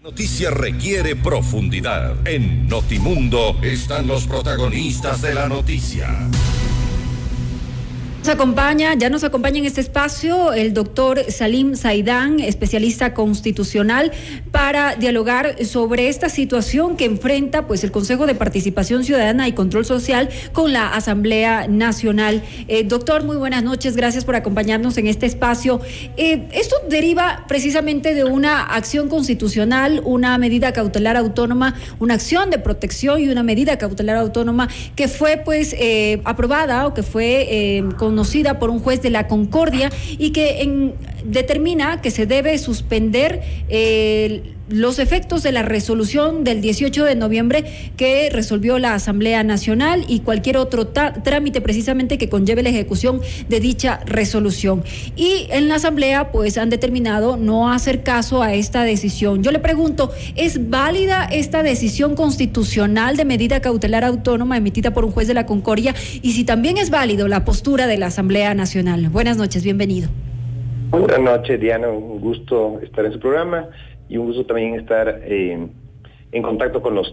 Noticia requiere profundidad. En Notimundo están los protagonistas de la noticia. Ya nos acompaña en este espacio el doctor Salim Saidán, especialista constitucional, para dialogar sobre esta situación que enfrenta pues el Consejo de Participación Ciudadana y Control Social con la Asamblea Nacional. Doctor, muy buenas noches, gracias por acompañarnos en este espacio. Esto deriva precisamente de una acción constitucional, una medida cautelar autónoma, una acción de protección y una medida cautelar autónoma que fue pues aprobada o que fue conocida por un juez de la Concordia y que determina que se debe suspender los efectos de la resolución del 18 de noviembre que resolvió la Asamblea Nacional y cualquier otro trámite precisamente que conlleve la ejecución de dicha resolución. Y en la Asamblea pues han determinado no hacer caso a esta decisión. Yo le pregunto, ¿es válida esta decisión constitucional de medida cautelar autónoma emitida por un juez de la Concordia? Y si también es válido la postura de la Asamblea Nacional. Buenas noches, bienvenido. Buenas noches, Diana, un gusto estar en su programa y un gusto también estar en contacto con los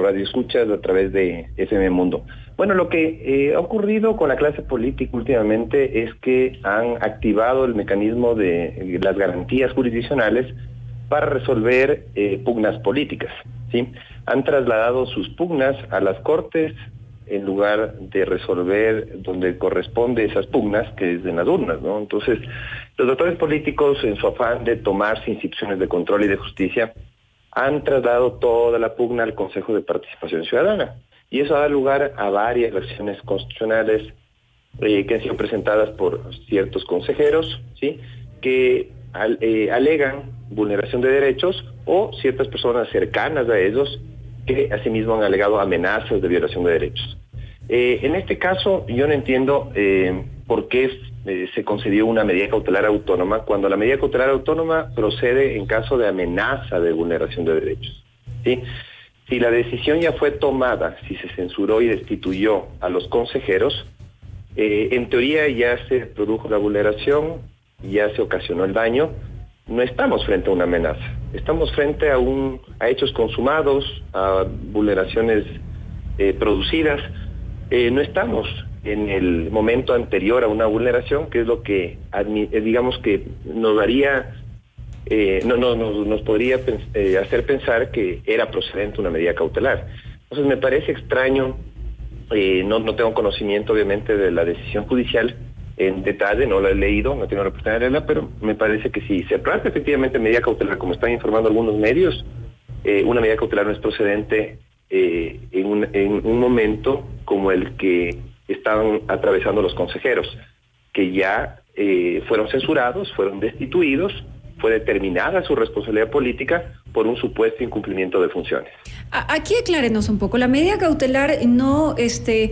radioescuchas a través de FM Mundo. Bueno, lo que ha ocurrido con la clase política últimamente es que han activado el mecanismo de las garantías jurisdiccionales para resolver pugnas políticas, ¿sí? Han trasladado sus pugnas a las Cortes en lugar de resolver donde corresponde esas pugnas, que es en las urnas, ¿no? Entonces, los actores políticos, en su afán de tomarse instituciones de control y de justicia, han trasladado toda la pugna al Consejo de Participación Ciudadana. Y eso da lugar a varias acciones constitucionales que han sido presentadas por ciertos consejeros, ¿sí? Que alegan vulneración de derechos, o ciertas personas cercanas a ellos que asimismo han alegado amenazas de violación de derechos. En este caso, yo no entiendo por qué se concedió una medida cautelar autónoma cuando la medida cautelar autónoma procede en caso de amenaza de vulneración de derechos, ¿sí? Si la decisión ya fue tomada, si se censuró y destituyó a los consejeros, en teoría ya se produjo la vulneración, ya se ocasionó el daño. No estamos frente a una amenaza, estamos frente a hechos consumados, a vulneraciones producidas. No estamos en el momento anterior a una vulneración, que es lo que digamos que nos daría, nos podría hacer pensar que era procedente una medida cautelar. Entonces me parece extraño, no tengo conocimiento obviamente de la decisión judicial en detalle, no la he leído, no tengo la oportunidad de leerla, pero me parece que si se trata efectivamente de medida cautelar, como están informando algunos medios, una medida cautelar no es procedente en un momento como el que estaban atravesando los consejeros, que ya fueron censurados, fueron destituidos, fue determinada su responsabilidad política por un supuesto incumplimiento de funciones. Aquí aclárenos un poco, la medida cautelar no se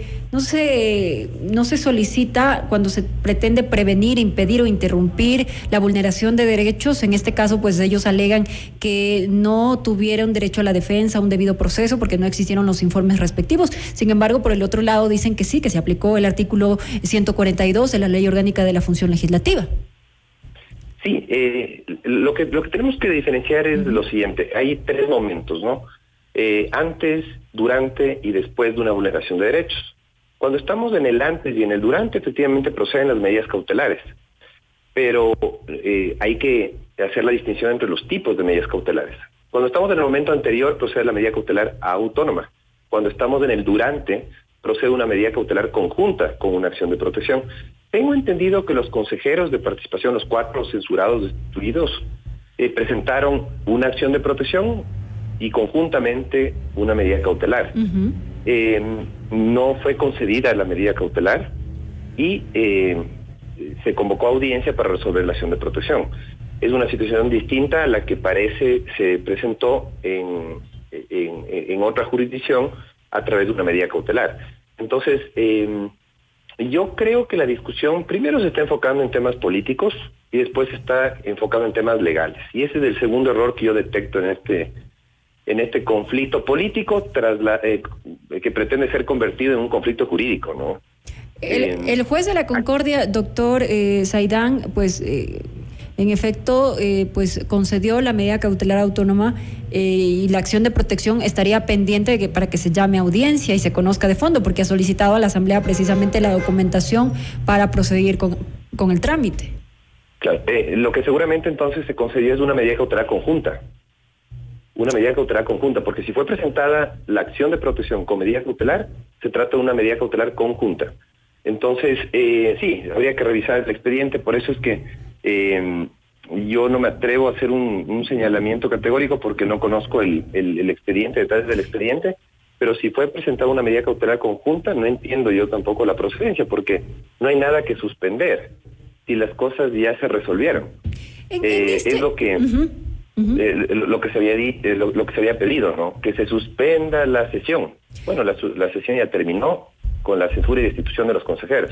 solicita cuando se pretende prevenir, impedir o interrumpir la vulneración de derechos. En este caso, pues ellos alegan que no tuvieron derecho a la defensa, a un debido proceso, porque no existieron los informes respectivos. Sin embargo, por el otro lado dicen que sí, que se aplicó el artículo 142 de la Ley Orgánica de la Función Legislativa. Sí, lo que tenemos que diferenciar es lo siguiente. Hay tres momentos, ¿no? Antes, durante y después de una vulneración de derechos. Cuando estamos en el antes y en el durante, efectivamente proceden las medidas cautelares. Pero hay que hacer la distinción entre los tipos de medidas cautelares. Cuando estamos en el momento anterior, procede la medida cautelar autónoma. Cuando estamos en el durante, procede una medida cautelar conjunta con una acción de protección. Tengo entendido que los consejeros de participación, los 4 censurados destituidos, presentaron una acción de protección y conjuntamente una medida cautelar. No fue concedida la medida cautelar y se convocó a audiencia para resolver la acción de protección. Es una situación distinta a la que parece se presentó en otra jurisdicción a través de una medida cautelar. Entonces, yo creo que la discusión primero se está enfocando en temas políticos y después se está enfocando en temas legales. Y ese es el segundo error que yo detecto en este conflicto político que pretende ser convertido en un conflicto jurídico, ¿no? El juez de la Concordia, doctor Saidán, pues en efecto, pues concedió la medida cautelar autónoma y la acción de protección estaría pendiente para que se llame a audiencia y se conozca de fondo, porque ha solicitado a la Asamblea precisamente la documentación para proseguir con el trámite. Claro, lo que seguramente entonces se concedió es una medida cautelar conjunta. Una medida cautelar conjunta, porque si fue presentada la acción de protección con medida cautelar, se trata de una medida cautelar conjunta. Entonces, sí, habría que revisar el expediente, por eso es que yo no me atrevo a hacer un señalamiento categórico porque no conozco el expediente, detalles del expediente, pero si fue presentada una medida cautelar conjunta, no entiendo yo tampoco la procedencia, porque no hay nada que suspender si las cosas ya se resolvieron. Es lo que... lo que se había lo que se había pedido, ¿no? Que se suspenda la sesión. Bueno, la sesión ya terminó con la censura y destitución de los consejeros.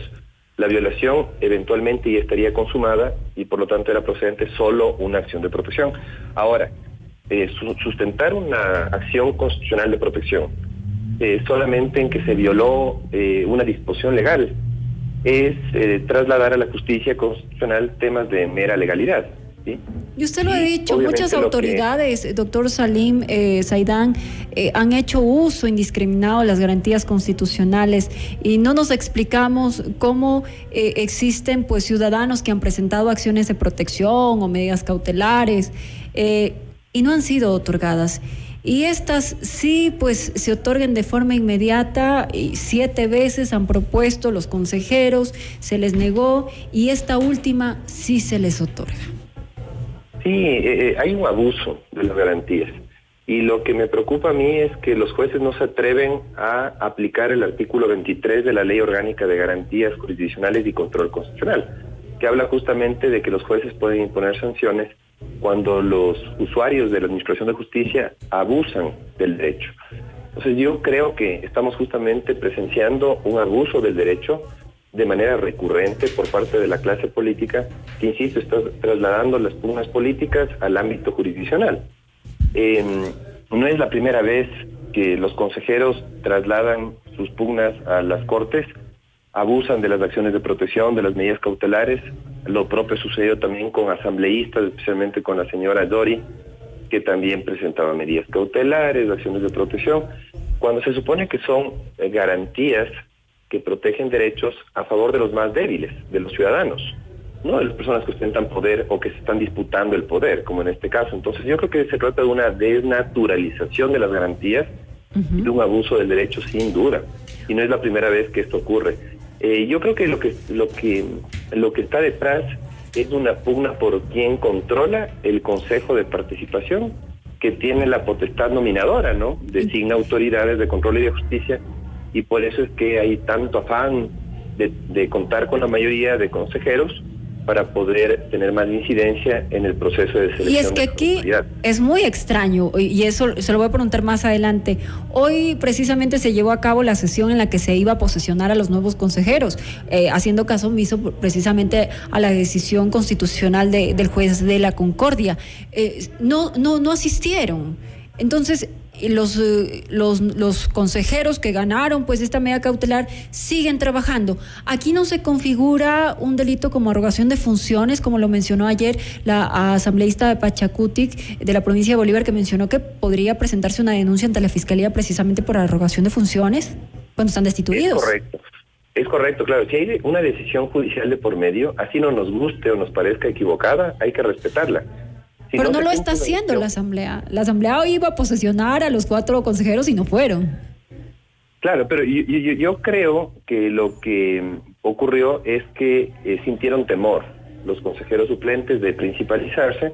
La violación eventualmente ya estaría consumada y por lo tanto era procedente solo una acción de protección. Ahora, sustentar una acción constitucional de protección solamente en que se violó una disposición legal es trasladar a la justicia constitucional temas de mera legalidad. ¿Sí? Y usted lo ha dicho, muchas autoridades, doctor Salim Saidán, han hecho uso indiscriminado de las garantías constitucionales y no nos explicamos cómo existen pues ciudadanos que han presentado acciones de protección o medidas cautelares y no han sido otorgadas. Y estas sí, pues se otorguen de forma inmediata, y 7 veces han propuesto los consejeros, se les negó y esta última sí se les otorga. Sí, hay un abuso de las garantías y lo que me preocupa a mí es que los jueces no se atreven a aplicar el artículo 23 de la Ley Orgánica de Garantías Jurisdiccionales y Control Constitucional, que habla justamente de que los jueces pueden imponer sanciones cuando los usuarios de la Administración de Justicia abusan del derecho. Entonces yo creo que estamos justamente presenciando un abuso del derecho de manera recurrente por parte de la clase política, que insisto, está trasladando las pugnas políticas al ámbito jurisdiccional. No es la primera vez que los consejeros trasladan sus pugnas a las Cortes, abusan de las acciones de protección, de las medidas cautelares. Lo propio sucedió también con asambleístas, especialmente con la señora Dori, que también presentaba medidas cautelares, acciones de protección, cuando se supone que son garantías que protegen derechos a favor de los más débiles, de los ciudadanos, no de las personas que ostentan poder o que se están disputando el poder, como en este caso. Entonces yo creo que se trata de una desnaturalización de las garantías y de un abuso del derecho sin duda. Y no es la primera vez que esto ocurre. Yo creo que lo que está detrás es una pugna por quien controla el Consejo de Participación, que tiene la potestad nominadora, ¿no? Designa autoridades de control y de justicia, y por eso es que hay tanto afán de contar con la mayoría de consejeros para poder tener más incidencia en el proceso de selección. Y es que aquí es muy extraño, y eso se lo voy a preguntar más adelante. Hoy precisamente se llevó a cabo la sesión en la que se iba a posesionar a los nuevos consejeros, haciendo caso omiso precisamente a la decisión constitucional del juez de la Concordia. No asistieron. Entonces, los consejeros que ganaron pues esta medida cautelar siguen trabajando. Aquí no se configura un delito como arrogación de funciones, como lo mencionó ayer la asambleísta de Pachacutic de la provincia de Bolívar, que mencionó que podría presentarse una denuncia ante la Fiscalía precisamente por arrogación de funciones cuando están destituidos. Es correcto, claro. Si hay una decisión judicial de por medio, así no nos guste o nos parezca equivocada, hay que respetarla. Pero no lo está haciendo la Asamblea. La Asamblea iba a posesionar a los 4 consejeros y no fueron. Claro, pero yo creo que lo que ocurrió es que sintieron temor los consejeros suplentes de principalizarse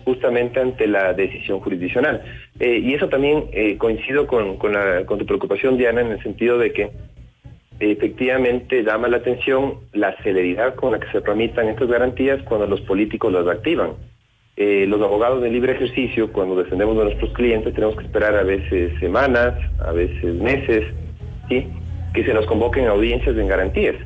justamente ante la decisión jurisdiccional. Y eso también coincido con tu preocupación, Diana, en el sentido de que efectivamente llama la atención la celeridad con la que se tramitan estas garantías cuando los políticos las activan. Los abogados de libre ejercicio, cuando defendemos a nuestros clientes, tenemos que esperar a veces semanas, a veces meses, ¿sí?, que se nos convoquen audiencias en garantías.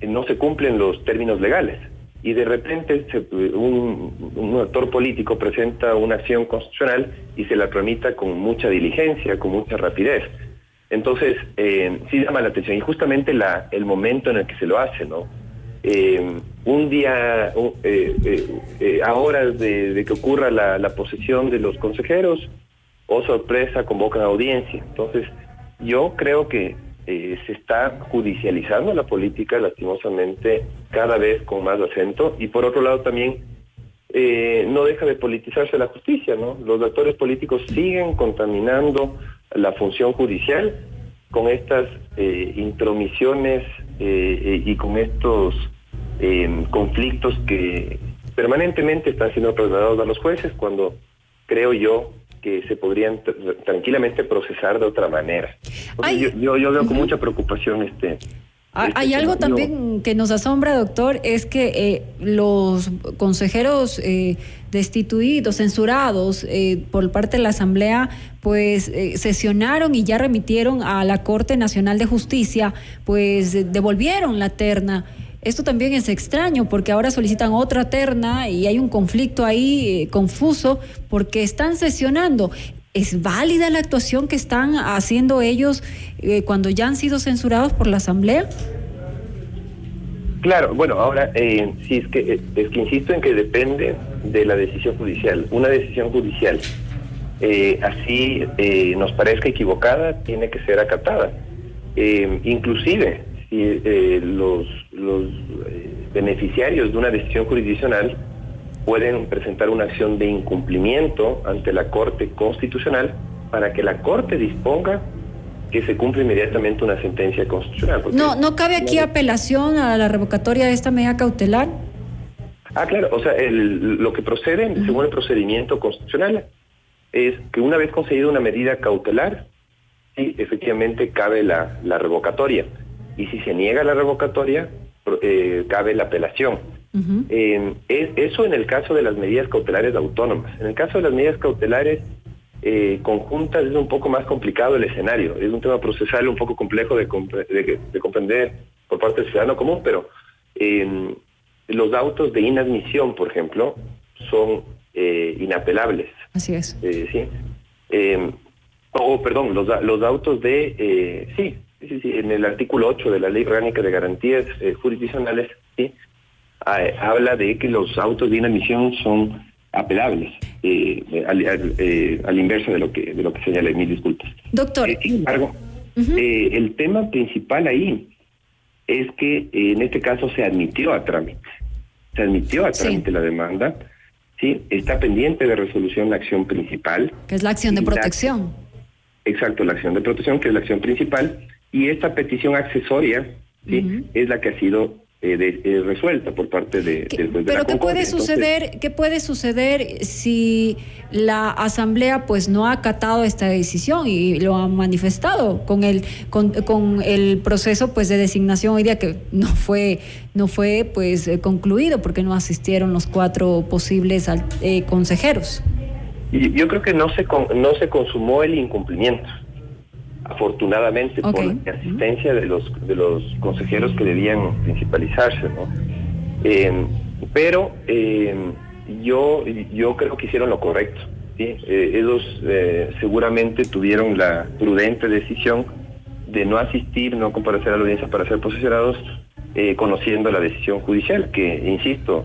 No se cumplen los términos legales. Y de repente un actor político presenta una acción constitucional y se la tramita con mucha diligencia, con mucha rapidez. Entonces, sí llama la atención. Y justamente el momento en el que se lo hace, ¿no? un día, a horas de que ocurra la posesión de los consejeros, sorpresa, convocan audiencia. Entonces, yo creo que se está judicializando la política, lastimosamente, cada vez con más acento, y por otro lado también no deja de politizarse la justicia, ¿no? Los actores políticos siguen contaminando la función judicial con estas intromisiones y con estos conflictos que permanentemente están siendo trasladados a los jueces, cuando creo yo que se podrían tranquilamente procesar de otra manera. Yo veo con mucha preocupación hay algo también que nos asombra, doctor, es que los consejeros destituidos, censurados por parte de la Asamblea, pues sesionaron y ya remitieron a la Corte Nacional de Justicia, pues devolvieron la terna. Esto también es extraño porque ahora solicitan otra terna y hay un conflicto ahí confuso porque están sesionando. ¿Es válida la actuación que están haciendo ellos cuando ya han sido censurados por la Asamblea? Claro, bueno, ahora sí es que insisto en que depende de la decisión judicial. Una decisión judicial, así nos parezca equivocada, tiene que ser acatada. Inclusive, si los beneficiarios de una decisión jurisdiccional pueden presentar una acción de incumplimiento ante la Corte Constitucional para que la Corte disponga que se cumpla inmediatamente una sentencia constitucional. ¿No cabe aquí apelación a la revocatoria de esta medida cautelar? Claro, o sea, lo que procede, según el procedimiento constitucional, es que una vez concedida una medida cautelar, sí, efectivamente cabe la revocatoria. Y si se niega la revocatoria, cabe la apelación. Eso en el caso de las medidas cautelares autónomas. En el caso de las medidas cautelares conjuntas es un poco más complicado el escenario. Es un tema procesal un poco complejo de comprender por parte del ciudadano común, pero los autos de inadmisión, por ejemplo, son inapelables. Así es. Sí. Los autos de... sí, en el artículo 8 de la Ley Orgánica de Garantías Jurisdiccionales, sí, habla de que los autos de inadmisión son apelables, al inverso de lo que señala, mil disculpas. Doctor. Sin embargo, el tema principal ahí es que en este caso se admitió a trámite. La demanda, sí, está pendiente de resolución la acción principal. Que es la acción de protección. Exacto, la acción de protección, que es la acción principal, y esta petición accesoria, sí, es la que ha sido resuelta por parte del juez de la Concordia. Pero ¿qué puede suceder si la Asamblea pues no ha acatado esta decisión y lo ha manifestado con el proceso pues de designación hoy día que no fue pues concluido porque no asistieron los 4 posibles consejeros? Yo creo que no se consumó el incumplimiento, afortunadamente, por la asistencia de los consejeros que debían principalizarse, ¿no? Pero yo creo que hicieron lo correcto, ¿sí? Ellos seguramente tuvieron la prudente decisión de no asistir, no comparecer a la audiencia para ser posesionados, conociendo la decisión judicial, que, insisto,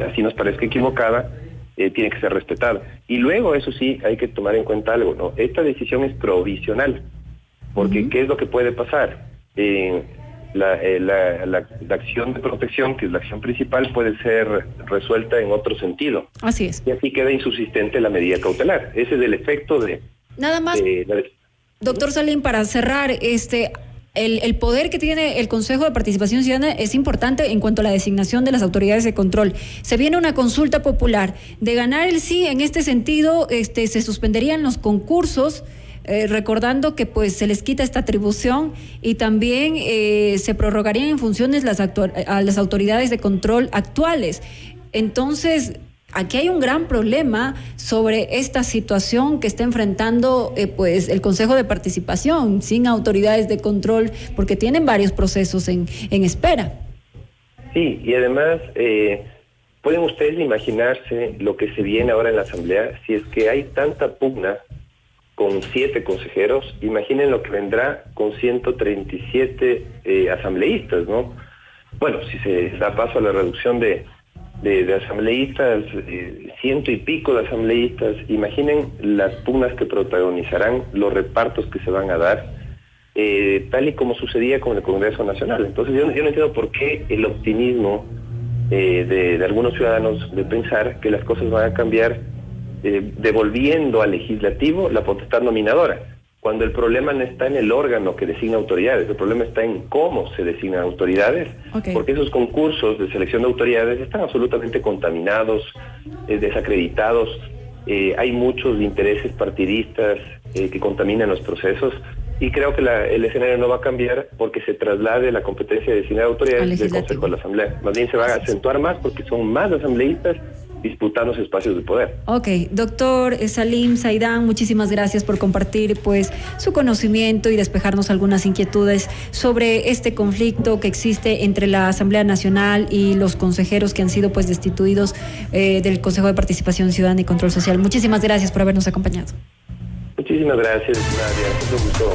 así nos parezca equivocada, tiene que ser respetada. Y luego, eso sí, hay que tomar en cuenta algo, ¿no? Esta decisión es provisional, porque ¿qué es lo que puede pasar? La acción de protección, que es la acción principal, puede ser resuelta en otro sentido. Así es. Y así queda insubsistente la medida cautelar. Ese es el efecto de... Nada más, doctor Salim, para cerrar, el poder que tiene el Consejo de Participación Ciudadana es importante en cuanto a la designación de las autoridades de control. Se viene una consulta popular. De ganar el sí, en este sentido, se suspenderían los concursos, recordando que pues se les quita esta atribución y también se prorrogarían en funciones a las autoridades de control actuales. Entonces, aquí hay un gran problema sobre esta situación que está enfrentando pues el Consejo de Participación sin autoridades de control, porque tienen varios procesos en espera. Sí, y además pueden ustedes imaginarse lo que se viene ahora en la Asamblea. Si es que hay tanta pugna con 7 consejeros, imaginen lo que vendrá con 137 asambleístas, ¿no? bueno, si se da paso a la reducción de asambleístas, 100 y pico de asambleístas, imaginen las pugnas que protagonizarán, los repartos que se van a dar, tal y como sucedía con el Congreso Nacional. Entonces yo no entiendo por qué el optimismo de algunos ciudadanos de pensar que las cosas van a cambiar devolviendo al legislativo la potestad nominadora, cuando el problema no está en el órgano que designa autoridades, el problema está en cómo se designan autoridades, porque esos concursos de selección de autoridades están absolutamente contaminados, desacreditados, hay muchos intereses partidistas que contaminan los procesos, y creo que el escenario no va a cambiar porque se traslade la competencia de designar autoridades del Consejo de la Asamblea. Más bien se va a acentuar más porque son más asambleístas disputando los espacios de poder. Ok, doctor Salim Saidán, muchísimas gracias por compartir pues su conocimiento y despejarnos algunas inquietudes sobre este conflicto que existe entre la Asamblea Nacional y los consejeros que han sido pues destituidos del Consejo de Participación Ciudadana y Control Social. Muchísimas gracias por habernos acompañado. Muchísimas gracias, Nadia. Es un gusto.